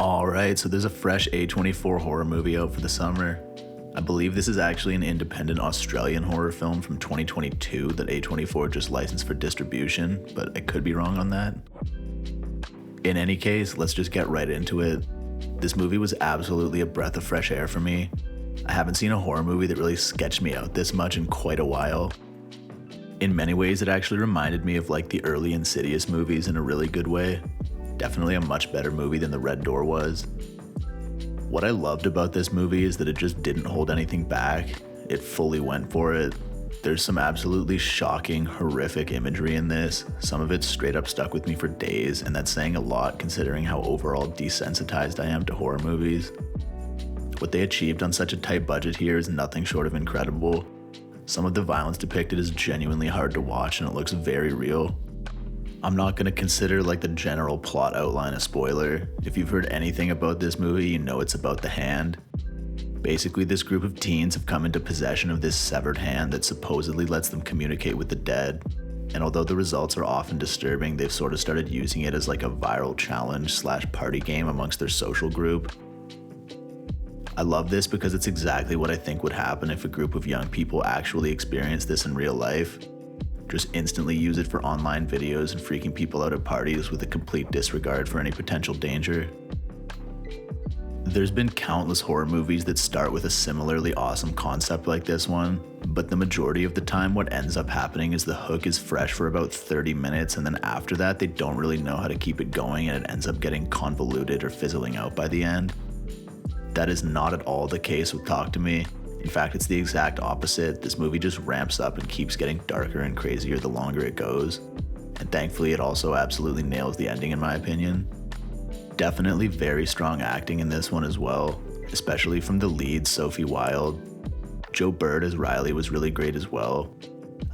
Alright, so there's a fresh A24 horror movie out for the summer. I believe this is actually an independent Australian horror film from 2022 that A24 just licensed for distribution, but I could be wrong on that. In any case, let's just get right into it. This movie was absolutely a breath of fresh air for me. I haven't seen a horror movie that really sketched me out this much in quite a while. In many ways, it actually reminded me of like the early Insidious movies in a really good way. Definitely a much better movie than The Red Door was. What I loved about this movie is that it just didn't hold anything back. It fully went for it. There's some absolutely shocking, horrific imagery in this. Some of it straight up stuck with me for days, and that's saying a lot considering how overall desensitized I am to horror movies. What they achieved on such a tight budget here is nothing short of incredible. Some of the violence depicted is genuinely hard to watch and it looks very real. I'm not going to consider like the general plot outline a spoiler. If you've heard anything about this movie, you know it's about the hand. Basically, this group of teens have come into possession of this severed hand that supposedly lets them communicate with the dead. And although the results are often disturbing, they've sort of started using it as like a viral challenge / party game amongst their social group. I love this because it's exactly what I think would happen if a group of young people actually experienced this in real life. Just instantly use it for online videos and freaking people out at parties with a complete disregard for any potential danger. There's been countless horror movies that start with a similarly awesome concept like this one, but the majority of the time what ends up happening is the hook is fresh for about 30 minutes and then after that they don't really know how to keep it going and it ends up getting convoluted or fizzling out by the end. That is not at all the case with Talk to Me. In fact, it's the exact opposite. This movie just ramps up and keeps getting darker and crazier the longer it goes. And thankfully, it also absolutely nails the ending in my opinion. Definitely very strong acting in this one as well, especially from the lead, Sophie Wilde. Joe Bird as Riley was really great as well.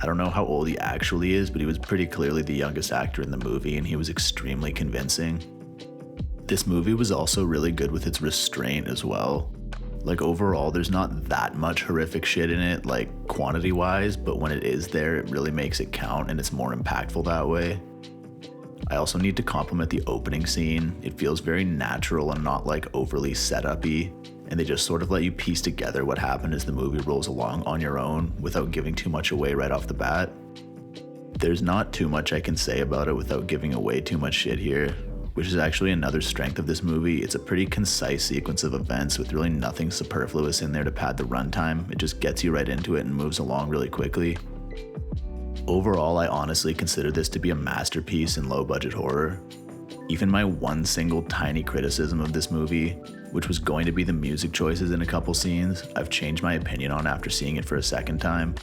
I don't know how old he actually is, but he was pretty clearly the youngest actor in the movie and he was extremely convincing. This movie was also really good with its restraint as well. Like overall, there's not that much horrific shit in it, like quantity wise, but when it is there, it really makes it count and it's more impactful that way. I also need to compliment the opening scene. It feels very natural and not like overly set-up-y, and they just sort of let you piece together what happened as the movie rolls along on your own without giving too much away right off the bat. There's not too much I can say about it without giving away too much shit here, which is actually another strength of this movie. It's a pretty concise sequence of events with really nothing superfluous in there to pad the runtime. It just gets you right into it and moves along really quickly. Overall, I honestly consider this to be a masterpiece in low-budget horror. Even my one single tiny criticism of this movie, which was going to be the music choices in a couple scenes, I've changed my opinion on after seeing it for a second time.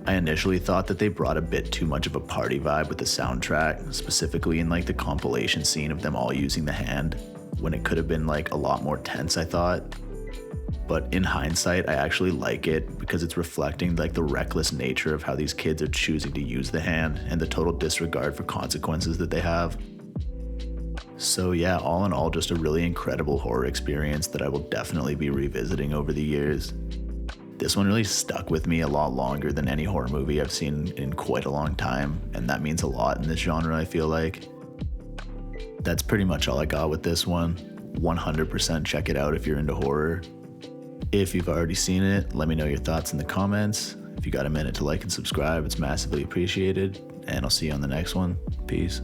I initially thought that they brought a bit too much of a party vibe with the soundtrack, specifically in like the compilation scene of them all using the hand, when it could have been like a lot more tense, I thought. But in hindsight, I actually like it because it's reflecting like the reckless nature of how these kids are choosing to use the hand and the total disregard for consequences that they have. So yeah, all in all, just a really incredible horror experience that I will definitely be revisiting over the years. This one really stuck with me a lot longer than any horror movie I've seen in quite a long time, and that means a lot in this genre, I feel like. That's pretty much all I got with this one. 100% check it out if you're into horror. If you've already seen it, let me know your thoughts in the comments. If you got a minute to like and subscribe, it's massively appreciated, and I'll see you on the next one. Peace.